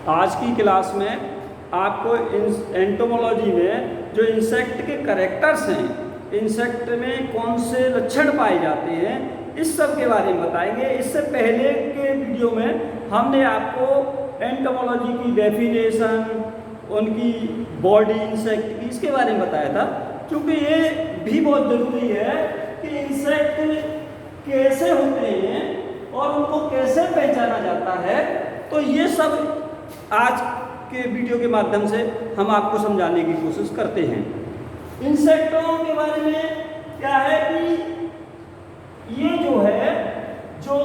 आज की क्लास में आपको एंटोमोलॉजी में जो इंसेक्ट के कैरेक्टर्स हैं, इंसेक्ट में कौन से लक्षण पाए जाते हैं, इस सब के बारे में बताएंगे। इससे पहले के वीडियो में हमने आपको एंटोमोलॉजी की डेफिनेशन, उनकी बॉडी इंसेक्ट की, इसके बारे में बताया था, क्योंकि ये भी बहुत ज़रूरी है कि इंसेक्ट कैसे होते हैं और उनको कैसे पहचाना जाता है। तो ये सब आज के वीडियो के माध्यम से हम आपको समझाने की कोशिश करते हैं। इंसेक्टों के बारे में क्या है कि ये जो है, जो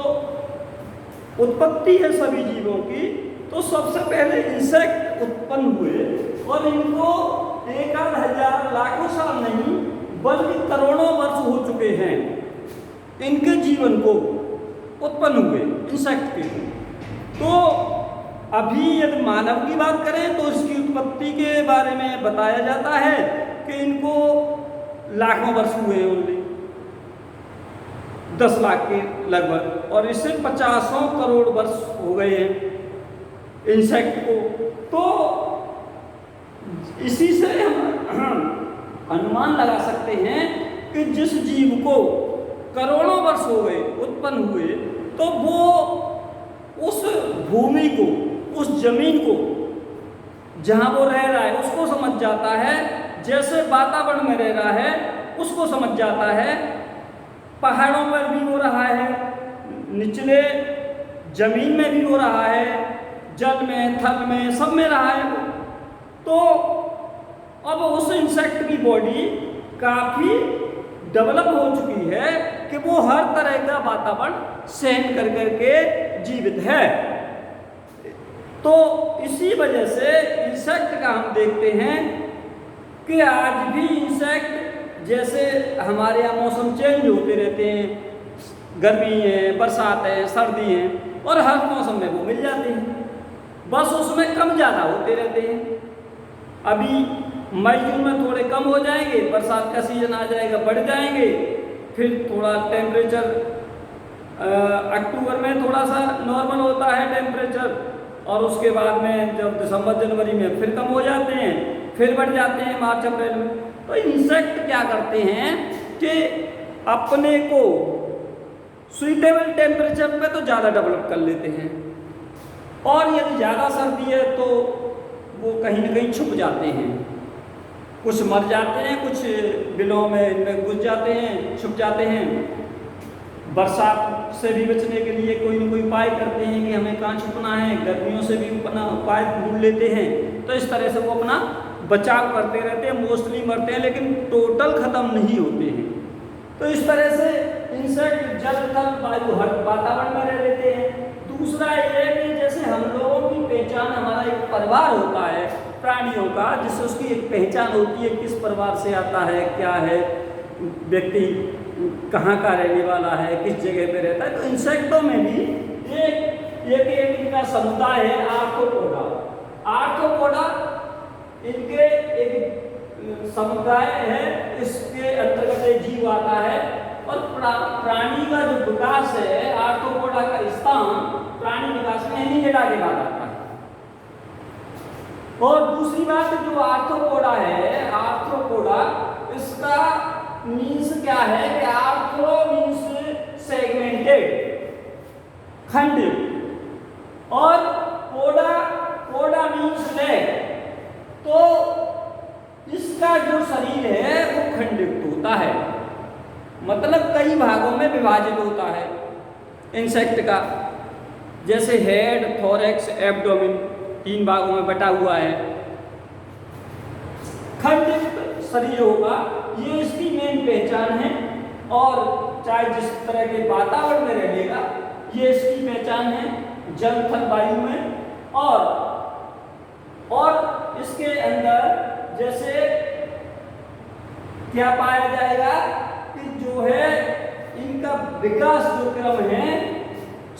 उत्पत्ति है सभी जीवों की, तो सबसे पहले इंसेक्ट उत्पन्न हुए और इनको 1000 लाखों साल नहीं बल्कि करोड़ों वर्ष हो चुके हैं इनके जीवन को उत्पन्न हुए इंसेक्ट के। तो अभी यदि मानव की बात करें तो इसकी उत्पत्ति के बारे में बताया जाता है कि इनको लाखों वर्ष हुए, ओनली 10 लाख के लगभग, और इससे 50 करोड़ वर्ष हो गए हैं इंसेक्ट को। तो इसी से हम अनुमान लगा सकते हैं कि जिस जीव को करोड़ों वर्ष हो गए उत्पन्न हुए, तो वो उस भूमि को, उस जमीन को जहाँ वो रह रहा है उसको समझ जाता है, जैसे वातावरण में रह रहा है उसको समझ जाता है। पहाड़ों पर भी हो रहा है, निचले जमीन में भी हो रहा है, जल में, थल में, सब में रहा है। तो अब उस इंसेक्ट की बॉडी काफ़ी डेवलप हो चुकी है कि वो हर तरह का वातावरण सहन कर करके जीवित है। तो इसी वजह से इंसेक्ट का हम देखते हैं कि आज भी इंसेक्ट, जैसे हमारे यहाँ मौसम चेंज होते रहते हैं, गर्मी है, बरसात है, सर्दी है, और हर मौसम में वो मिल जाते हैं, बस उसमें कम ज़्यादा होते रहते हैं। अभी मई जून में थोड़े कम हो जाएंगे, बरसात का सीजन आ जाएगा, बढ़ जाएंगे, फिर थोड़ा टेम्परेचर अक्टूबर में थोड़ा सा नॉर्मल होता है टेम्परेचर, और उसके बाद में जब दिसंबर जनवरी में फिर कम हो जाते हैं, फिर बढ़ जाते हैं मार्च अप्रैल में। तो इंसेक्ट क्या करते हैं कि अपने को सुइटेबल टेम्परेचर पे तो ज़्यादा डेवलप कर लेते हैं, और यदि ज़्यादा सर्दी है तो वो कहीं न कहीं छुप जाते हैं, कुछ मर जाते हैं, कुछ बिलों में इनमें घुस जाते हैं, छुप जाते हैं। बरसात से भी बचने के लिए कोई न कोई उपाय करते हैं कि हमें कहाँ छुपना है, गर्मियों से भी अपना उपाय ढूंढ लेते हैं। तो इस तरह से वो अपना बचाव करते रहते हैं, मोस्टली मरते हैं लेकिन टोटल ख़त्म नहीं होते हैं। तो इस तरह से इंसेक्ट जल, थल, वायु हर वातावरण में रह लेते हैं। दूसरा ये है कि जैसे हम लोगों की पहचान, हमारा एक परिवार होता है प्राणियों का, जिससे उसकी एक पहचान होती है, किस परिवार से आता है, क्या है, व्यक्ति कहाँ का रहने वाला है, किस जगह पे रहता है। तो इंसेक्टों में भी एक इनका समुदाय है आर्थ्रोपोडा। आर्थ्रोपोडा इनके एक समुदाय है, इसके अंतर्गत एक जीव आता है, और प्राणी का जो विकास है, आर्थ्रोपोडा का स्थान प्राणी विकास में एनिमेटा के बाद आता है। और दूसरी बात, जो आर्थ्रोपोडा है, आर्थ्रोपोडा, इसका मीन्स क्या है कि आर्थ्रो मीन्स सेगमेंटेड, खंडित, और पोडा मीन्स लेग। तो इसका जो शरीर है वो खंडित होता है, मतलब कई भागों में विभाजित होता है इंसेक्ट का। जैसे हेड, थोरैक्स, एब्डोमेन, 3 भागों में बटा हुआ है। खंडित शरीर होगा, ये इसकी मेन पहचान है, और चाहे जिस तरह के वातावरण में रहेगा, ये इसकी पहचान है, जल, थल, वायु में। और इसके अंदर जैसे क्या पाया जाएगा कि जो है इनका विकास जो क्रम है,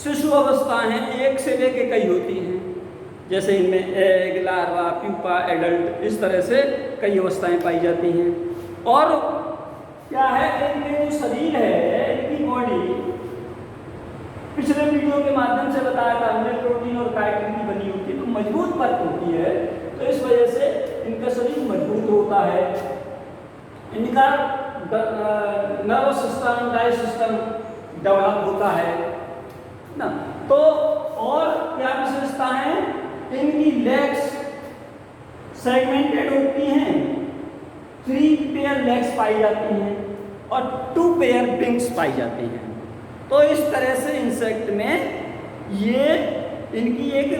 शिशु अवस्था है, एक से लेके कई होती हैं, जैसे इनमें एग, लार्वा, प्यूपा, एडल्ट, इस तरह से कई अवस्थाएं पाई जाती हैं। और क्या है, इनके जो शरीर है, इनकी बॉडी पिछले वीडियो के माध्यम से बताया था हमने, प्रोटीन और काइटिन की बनी होती है। तो मजबूत परत होती है, तो इस वजह से इनका शरीर मजबूत होता है, इनका nervous system, digest system develop होता है ना। तो और क्या विशेषता है, इनकी लेग्स सेगमेंटेड होती हैं, 3 पेयर लेग्स पाई जाती हैं और 2 पेयर विंग्स पाई जाती हैं। तो इस तरह से इंसेक्ट में ये इनकी एक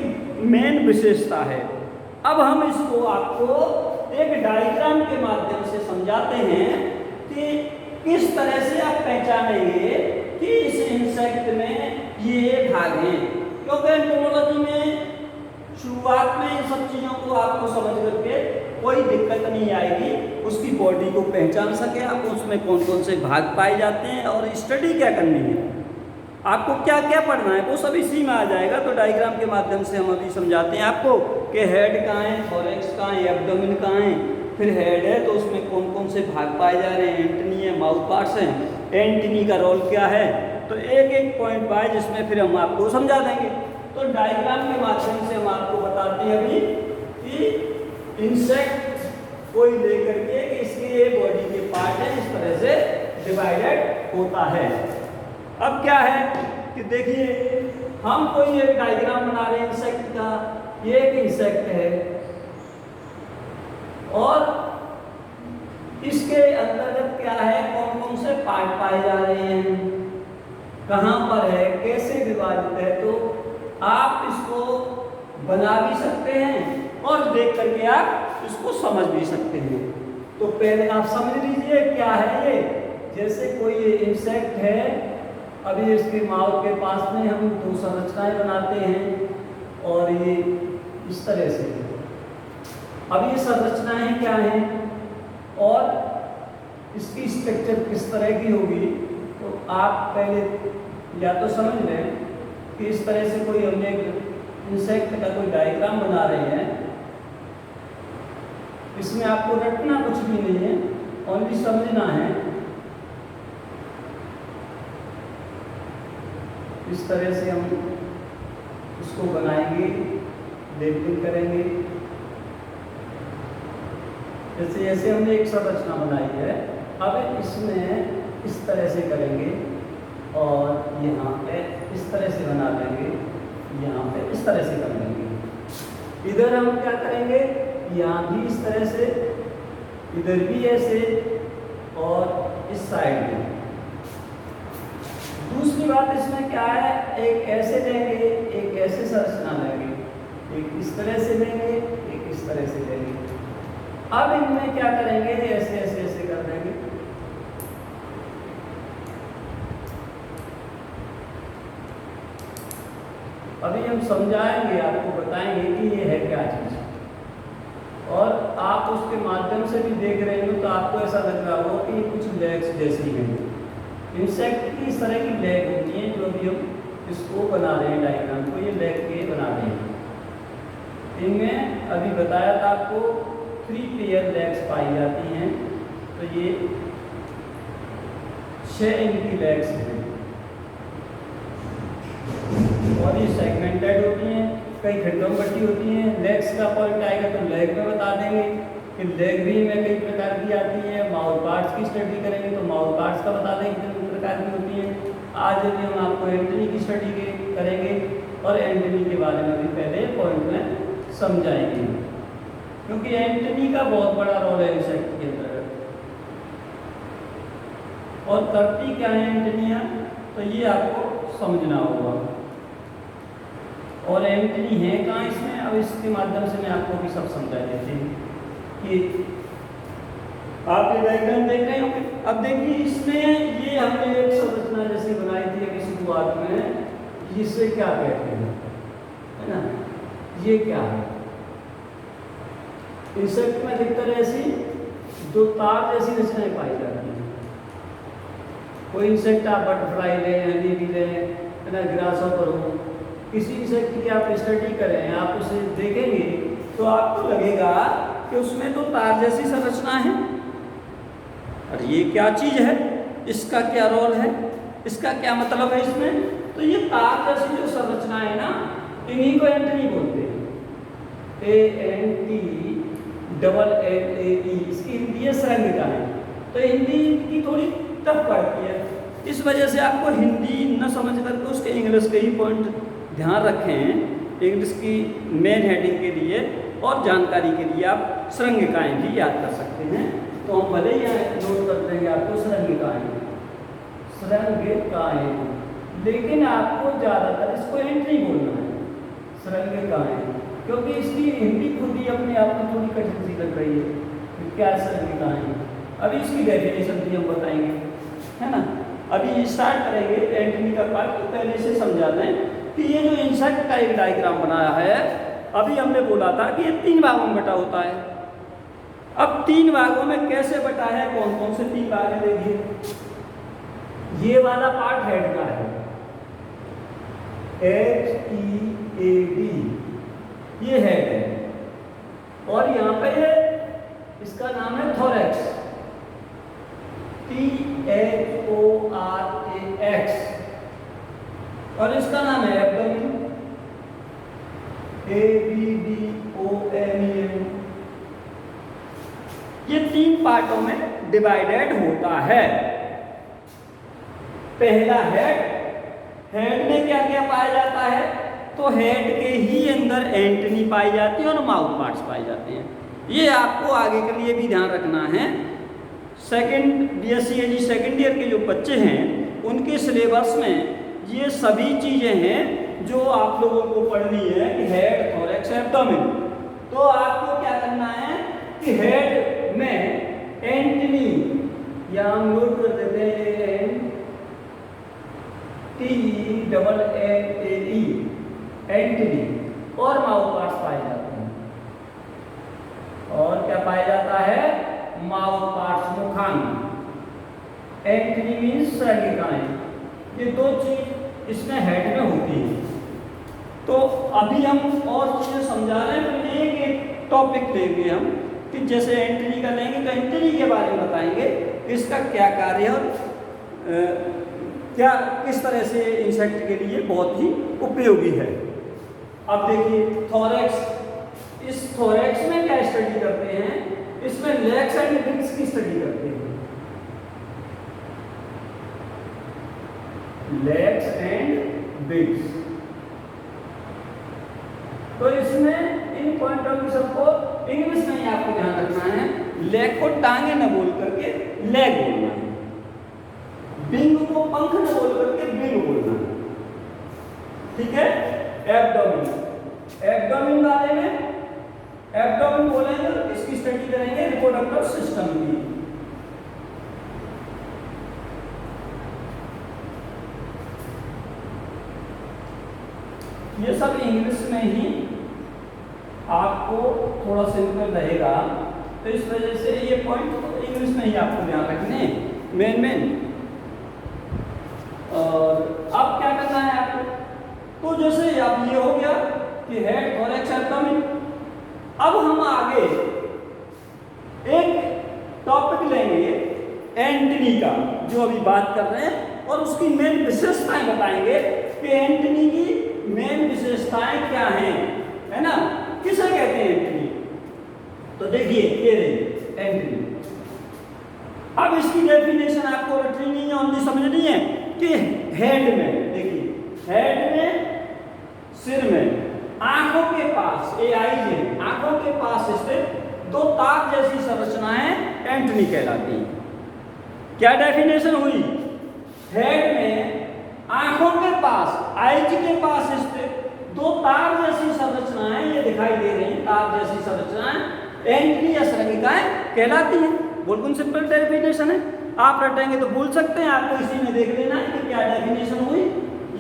मेन विशेषता है। अब हम इसको आपको एक डायग्राम के माध्यम से समझाते हैं कि किस तरह से आप पहचानेंगे कि इस इंसेक्ट में ये भाग हैं। क्योंकि एंटोमोलॉजी में शुरुआत में इन सब चीज़ों को आपको समझ करके कोई दिक्कत नहीं आएगी, उसकी बॉडी को पहचान सके आप, उसमें कौन कौन से भाग पाए जाते हैं और स्टडी क्या करनी है, आपको क्या क्या पढ़ना है, वो सब इसी में आ जाएगा। तो डायग्राम के माध्यम से हम अभी समझाते हैं आपको कि हेड कहाँ है, थोरैक्स कहाँ है, एब्डोमेन कहाँ है। फिर हेड है तो उसमें कौन कौन से भाग पाए जा रहे हैं, एंटनी है, माउथ पार्ट्स हैं, एंटनी का रोल क्या है, तो एक एक पॉइंट बाय जिसमें फिर हम आपको समझा देंगे। तो डायग्राम के माध्यम से हम आपको बताते हैं अभी कि इंसेक्ट को लेकर के कि इसके ये बॉडी के पार्ट है, इस तरह से डिवाइडेड होता है। अब क्या है कि देखिए, हम कोई एक डायग्राम बना रहे हैं इंसेक्ट का, ये एक इंसेक्ट है और इसके अंतर्गत क्या है, कौन कौन से पार्ट पाए जा रहे हैं, कहाँ पर है, कैसे विभाजित है। तो आप इसको बना भी सकते हैं और देख करके आप इसको समझ भी सकते हैं। तो पहले आप समझ लीजिए क्या है ये। जैसे कोई ये इंसेक्ट है, अभी इसके माउथ के पास में हम 2 संरचनाएं बनाते हैं और ये इस तरह से। अब ये संरचनाएं क्या हैं और इसकी स्ट्रक्चर किस तरह की होगी, तो आप पहले या तो समझ लें कि इस तरह से कोई हमने इंसेक्ट का कोई डायग्राम बना रहे हैं। इसमें आपको रटना कुछ भी नहीं है, ओनली समझना है। इस तरह से हम इसको बनाएंगे, लेबलिंग करेंगे। जैसे जैसे हमने एक संरचना बनाई है, अब इसमें इस तरह से करेंगे और यहाँ पे इस तरह से बना देंगे, यहाँ पे इस तरह से कर देंगे। इधर हम क्या करेंगे, यहाँ भी इस तरह से, इधर भी ऐसे और इस साइड में। दूसरी बात इसमें क्या है, एक ऐसे लेंगे, एक ऐसे संरचना लेंगे, एक इस तरह से लेंगे, एक इस तरह से लेंगे। अब इनमें क्या करेंगे, ऐसे ऐसे ऐसे कर देंगे। अभी हम समझाएंगे, आपको बताएंगे कि ये है क्या चीज़, और आप उसके माध्यम से भी देख रहे हो तो आपको ऐसा लग रहा होगा कि कुछ लेग्स जैसी हैं। इंसेक्ट की इस तरह की लेग होती हैं, जो भी हम इसको बना रहे हैं डायग्राम को, ये लेग के बना रहे हैं। इनमें अभी बताया था आपको 3 पेयर लेग्स पाई जाती हैं, तो ये 6 इनकी लेग्स हैं और ये सेगमेंटेड होती हैं, कई खंडों में बटी होती हैं। लेग्स का पॉइंट आएगा तो लेग में बता देंगे कि लेग भी में कई प्रकार की आती है। माउथ पार्ट्स की स्टडी करेंगे तो माउथ पार्ट्स का बता देंगे कितने प्रकार की होती हैं। आज भी हम आपको एंटनी की स्टडी करेंगे और एंटनी के बारे में भी पहले पॉइंट में समझाएंगे, क्योंकि एंटनी का बहुत बड़ा रोल है इंसेक्ट के अंदर। और करती क्या है एंटनियाँ, तो ये आपको समझना होगा। और एंटनी है कहाँ इसमें, अब इसके माध्यम से मैं आपको भी सब समझा देते हैं कि आप ये डायग्राम देख रहे होंगे। अब देखिए इसमें ये हमने एक संरचना जैसे बनाई थी अभी शुरुआत में, जिससे क्या कहते हैं, है ना, ये क्या है। इंसेक्ट में अधिकतर ऐसी दो तार जैसी रचनाएं पाई जाती हैं। कोई इंसेक्ट आप बटरफ्लाई लें, हनी भी लें, है ना, ग्रासहॉपर हो, किसी इंसेक्ट की आप स्टडी करें, आप उसे देखेंगे तो आपको लगेगा कि उसमें तो तार जैसी संरचना है। और ये क्या चीज़ है, इसका क्या रोल है, इसका क्या मतलब है इसमें। तो ये तार जैसी जो संरचना है ना, इन्हीं को एंटनी बोलते हैं। SHRNGAE, इसकी हिंदी है श्रृंगिकाएं। तो हिंदी की थोड़ी टफ पड़ती है, इस वजह से आपको हिंदी न समझ करके उसके इंग्लिश के ही पॉइंट ध्यान रखें। इंग्लिश की मेन हेडिंग के लिए और जानकारी के लिए आप श्रृंगिकाएं भी याद कर सकते हैं। तो हम भले ही यहाँ नोट कर देंगे आपको श्रृंगिकाएं, लेकिन आपको ज़्यादातर इसको एंट्री बोलना है श्रृंगिकाएं, क्योंकि इसकी हिंदी खुद ही अपने आप में थोड़ी कठिन सी लग रही है। क्या श्रृंगिकाएं, अभी इसकी डेफिनेशन भी हम बताएंगे, है ना। अभी स्टार्ट करेंगे एंटनी का पार्ट, तो पहले से समझा दें कि ये जो इंसेक्ट का एक डायग्राम बनाया है, अभी हमने बोला था कि ये 3 भागों में बटा होता है। अब 3 भागों में कैसे बटा है, कौन कौन से 3 भाग हैं देखिए। ये वाला पार्ट हेड का है, HEAD, ये हेड है, और यहाँ पे इसका नाम है थोरैक्स, THORAX, और इसका नाम है एब्डोमेन, ABDOMEN। ये 3 पार्टों में डिवाइडेड होता है। पहला हेड, हेड में क्या क्या पाया जाता है, तो हेड के ही अंदर एंटनी पाई जाती है और माउथ पार्ट्स पाए जाते हैं। ये आपको आगे के लिए भी ध्यान रखना है। BSc AG सेकेंड ईयर के जो बच्चे हैं उनके सिलेबस में ये सभी चीज़ें हैं जो आप लोगों को पढ़नी है कि हेड, थोरैक्स, एब्डोमेन। तो आपको क्या करना है कि हेड में एंटनी, या हम नोट कर देते हैं TEANTAE, एंटनी, और माउथ पार्ट्स पाए जाते हैं। और क्या पाया जाता है, माउथ पार्ट्स, मुखांग। एंटनी मीन्स श्रृंगिकाएं। ये 2 चीज इसमें हेड में होती है। तो अभी हम और चीजें समझा रहे हैं, तो एक टॉपिक लेंगे हम कि जैसे एंटनी का लेंगे तो एंटनी के बारे में बताएंगे, इसका क्या कार्य है और क्या किस तरह से इंसेक्ट के लिए बहुत ही उपयोगी है। अब देखिए थोरैक्स, इस थोरैक्स में क्या स्टडी करते हैं, इसमें लेग्स एंड विंग्स की स्टडी करते हैं। लेग्स एंड विंग्स, तो इसमें इन पॉइंट ऑफ व्यू सबको इंग्लिश में ही आपको ध्यान रखना है। लेग को टांगे न बोल करके लेग बोलना है, विंग को पंख न बोल करके विंग बोलना है, ठीक है। एब्डोमेन, एब्डोमेन वाले में एब्डोमेन बोलेंगे, इसकी स्टडी करेंगे रिप्रोडक्टिव सिस्टम की। ये सब इंग्लिश में ही आपको थोड़ा सिंपल रहेगा, तो इस वजह से ये पॉइंट इंग्लिश में ही आपको ध्यान रखने मेन। और अब क्या करना है आपको, तो जैसे अब ये हो गया कि हेड, थोरैक्स, एब्डोमेन। अब हम आगे एक टॉपिक लेंगे एंटनी का, जो अभी बात कर रहे हैं, और उसकी मेन विशेषताएं बताएंगे कि एंटनी की मेन विशेषताएं क्या हैं, है ना। किसे कहते हैं एंटनी, तो देखिए ये रही एंटनी। अब इसकी डेफिनेशन आपको रटनी नहीं है, ओनली समझनी है कि हेड में, देखिए हेड में, सिर में, आंखों के पास, आंखों के पास स्थित 2 ताक जैसी संरचनाएं एंटनी कहलाती हैं। क्या डेफिनेशन हुई, हेड में आंखों के पास, आईज के पास स्थित 2 तार जैसी संरचनाएं, ये दिखाई दे रही हैं तार जैसी संरचनाएं एंटनी या श्रृंगिकाएं कहलाती हैं। बिल्कुल सिंपल डेफिनेशन है, आप रटेंगे तो भूल सकते हैं, आपको इसी में देख लेना है कि क्या डेफिनेशन हुई।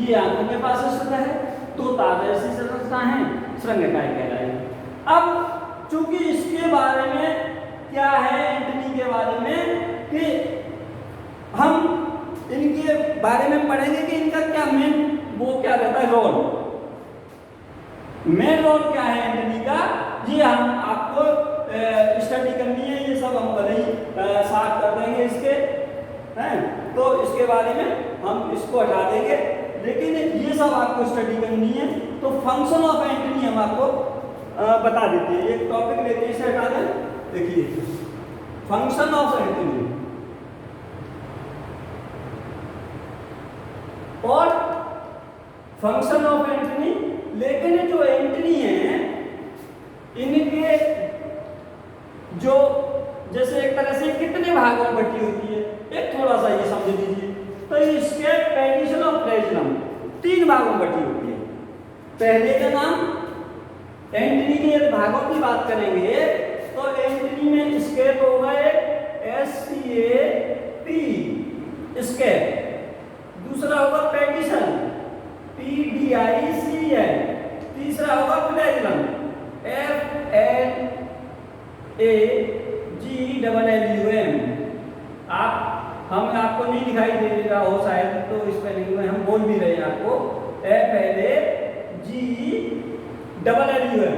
ये आंखों के पास स्थित है, 2 तार जैसी संरचना है, श्रृंगिकाएं कहलाएंगी। अब चूंकि इसके बारे में क्या है, एंटनी के बारे में, कि हम इनके बारे में पढ़ेंगे कि इनका क्या मेन वो क्या रहता है रोल, मेन रोल क्या है एंटनी का, ये हम आपको स्टडी करनी है। ये सब हम भले ही साथ कर देंगे इसके, हैं, तो इसके बारे में हम इसको हटा देंगे, लेकिन ये सब आपको स्टडी करनी है। तो फंक्शन ऑफ एंटनी हम आपको बता देते हैं। एक टॉपिक लेते हैं, इसे हटा दें। देखिए फंक्शन ऑफ एंटनी और फंक्शन ऑफ एंटनी, लेकिन जो एंटनी है इनके जो जैसे एक तरह से कितने भागों में बटी होती है, एक थोड़ा सा ये समझ लीजिए। तो इसके पेडिशन ऑफ फ्रेजलम 3 भागों में बटी होती है। पहले का नाम एंटनी के यदि भागों की बात करेंगे तो एंटनी में स्केप होगा SCAP स्केप, दूसरा होगा पेडिशन PDICL, तीसरा होगा फ्लैगलम FLAGLLUM। हम आपको नहीं दिखाई दे रहा हो शायद, तो स्पेलिंग में हम बोल भी रहे हैं आपको FLAGLLUM।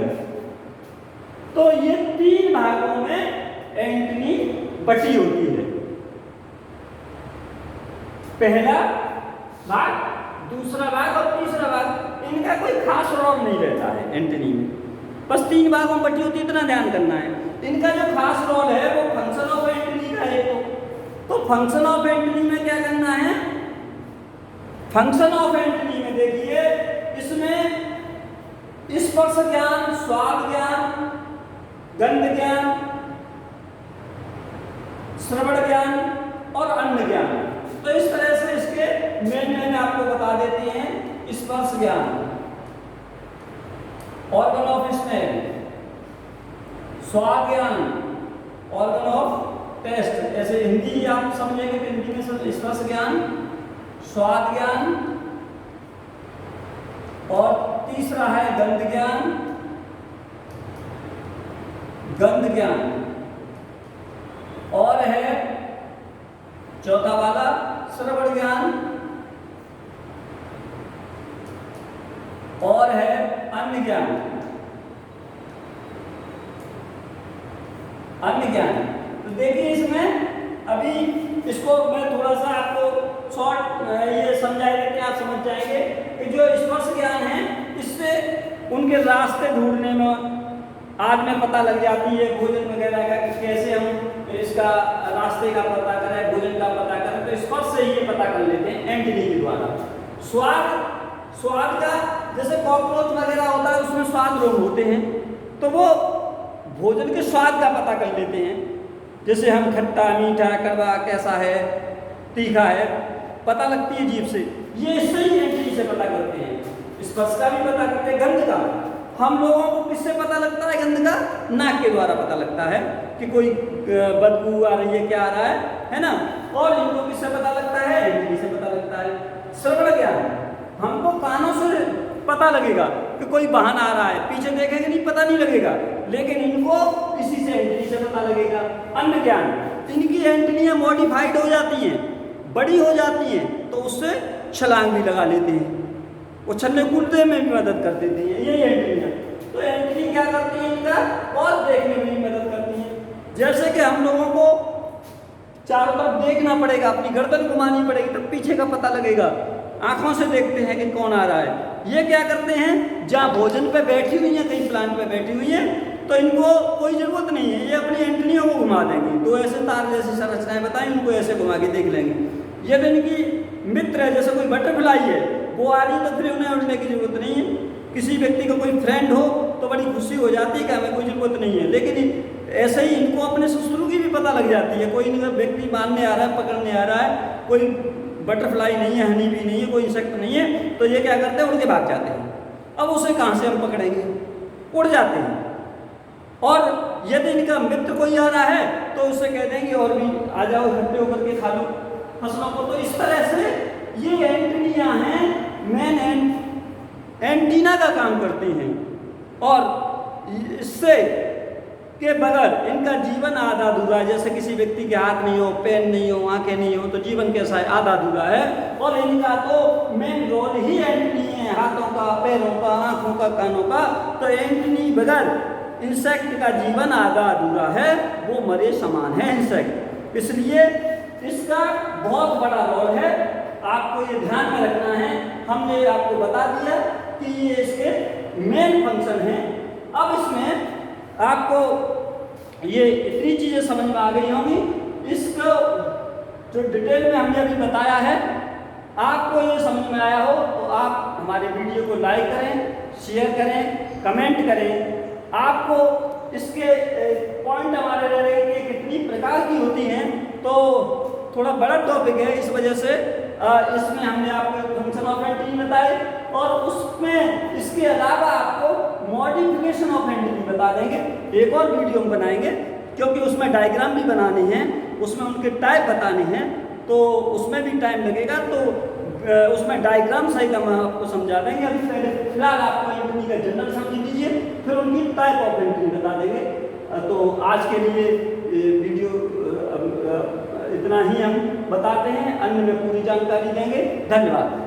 तो ये 3 भागों में एंटनी बटी होती है। पहला भाग, दूसरा भाग और तीसरा भाग, इनका कोई खास रोल नहीं रहता है एंटनी में, बस 3 भागों में बटी होती है, इतना ध्यान करना है। इनका जो खास रोल है वो फंक्शन ऑफ एंटनी का है। तो फंक्शन ऑफ एंटनी में क्या करना है, फंक्शन ऑफ एंटनी में देखिए इसमें स्पर्श ज्ञान, स्वाद ज्ञान, गंध ज्ञान, श्रवण ज्ञान और अन्न ज्ञान। तो इस तरह से इसके मेन आपको बता देते हैं। स्पर्श ज्ञान, ऑर्गन ऑफ स्मेल, स्वाद ज्ञान, ऑर्गन ऑफ टेस्ट। ऐसे हिंदी आप समझेंगे तो हिंदी में स्पर्श ज्ञान, स्वाद ज्ञान, और तीसरा है गंध ज्ञान, गंध ज्ञान, और है चौथा वाला श्रवण ज्ञान, और है अन्न ज्ञान। अन्न ज्ञान तो देखिए इसमें अभी इसको मैं थोड़ा सा आपको शॉर्ट ये समझा देते हैं, आप समझ जाएंगे कि जो स्पर्श ज्ञान है इससे उनके रास्ते ढूंढने में आज में पता लग जाती है, भोजन वगैरह का कि कैसे हम इसका रास्ते का पता करें, भोजन का पता करें, तो स्पर्श से ये पता कर लेते हैं एंटनी के द्वारा। स्वाद का जैसे कॉकरोच वगैरह होता है उसमें स्वाद रोग होते हैं, तो वो भोजन के स्वाद का पता कर लेते हैं। जैसे हम खट्टा, मीठा, कड़वा कैसा है, तीखा है, पता लगती है जीभ से, ये इससे ही एंटनी से पता करते हैं। स्पर्श का भी पता करते हैं। गंध का हम लोगों को किससे पता लगता है, गंध का नाक के द्वारा पता लगता है कि कोई बदबू आ रही है, क्या आ रहा है ना। और इनको किससे पता लगता है, एंटनी से पता लगता है। श्रवण ज्ञान हमको कानों से पता लगेगा कि कोई वाहन आ रहा है, पीछे देखेंगे नहीं पता नहीं लगेगा, लेकिन इनको इसी से एंटनी से पता लगेगा। अन्न ज्ञान, इनकी एंटनियां मॉडिफाइड हो जाती हैं, बड़ी हो जाती हैं, तो उससे छलांग भी लगा लेते हैं, वो छलने कूदने में भी मदद कर देती हैं, यही एंटनियां। तो एंटनी क्या करती है इनका, और देखने में भी मदद करती हैं। जैसे कि हम लोगों को चारों तरफ देखना पड़ेगा, अपनी गर्दन घुमानी पड़ेगी तब पीछे का पता लगेगा, आंखों से देखते हैं कि कौन आ रहा है। ये क्या करते हैं, जहाँ भोजन पे बैठी हुई है, कहीं प्लांट पे बैठी हुई है, तो इनको कोई जरूरत नहीं है, ये अपनी एंटनियों को घुमा देंगे। 2 ऐसे तार जैसी संरचनाएं बताएं, उनको ऐसे घुमा के देख लेंगे। यदि इनकी मित्र है, जैसे कोई बटरफ्लाई है, वो आ रही तो फिर उन्हें उड़ने की जरूरत नहीं है। किसी व्यक्ति का कोई फ्रेंड हो तो बड़ी खुशी हो जाती है कि हमें कोई जरूरत नहीं है, लेकिन ऐसे ही इनको अपने शत्रु की भी पता लग जाती है। कोई व्यक्ति मारने आ रहा है, पकड़ने आ रहा है, कोई बटरफ्लाई नहीं है, हनी भी नहीं है, कोई इंसेक्ट नहीं है, तो ये क्या करते हैं, उड़ के भाग जाते हैं। अब उसे कहाँ से हम पकड़ेंगे, उड़ जाते हैं। और यदि इनका मित्र कोई आ रहा है तो उससे कह देंगे और भी आ जाओ, इकट्ठे होकर के खा लो फसलों को। तो इस तरह से ये एंटनियां हैं, मेन एंटीना का काम करती हैं, और इससे के बगैर इनका जीवन आधा अधूरा है। जैसे किसी व्यक्ति के हाथ नहीं हो, पैर नहीं हो, आंखें नहीं हो, तो जीवन कैसा है, आधा अधूरा है। और इनका तो मेन रोल ही एंटनी है, हाथों का, पैरों का, आंखों का, कानों का। तो एंटनी बगैर इंसेक्ट का जीवन आधा अधूरा है, वो मरे समान है इंसेक्ट। इसलिए इसका बहुत बड़ा रोल है, आपको ये ध्यान में रखना है। हमने आपको बता दिया कि ये इसके मेन फंक्शन हैं। अब इसमें आपको ये इतनी चीज़ें समझ में आ गई होंगी। इसको जो डिटेल में हमने अभी बताया है, आपको ये समझ में आया हो तो आप हमारे वीडियो को लाइक करें, शेयर करें, कमेंट करें। आपको इसके पॉइंट हमारे रह रहे कि कितनी प्रकार की होती हैं, तो थोड़ा बड़ा टॉपिक है, इस वजह से इसमें हमने आपको फंक्शन ऑफ एंटिटी बताए, और उसमें इसके अलावा आपको मॉडिफिकेशन ऑफ एंटिटी बता देंगे। एक और वीडियो हम बनाएंगे, क्योंकि उसमें डायग्राम भी बनाने हैं, उसमें उनके टाइप बताने हैं, तो उसमें भी टाइम लगेगा, तो उसमें डायग्राम सहित हम आपको समझा देंगे। अभी पहले फिलहाल आपको एंटिटी का जनरल समझ लीजिए, फिर उनकी टाइप ऑफ एंटिटी बता देंगे। तो आज के लिए वीडियो इतना ही हम बताते हैं, अन्य में पूरी जानकारी देंगे। धन्यवाद।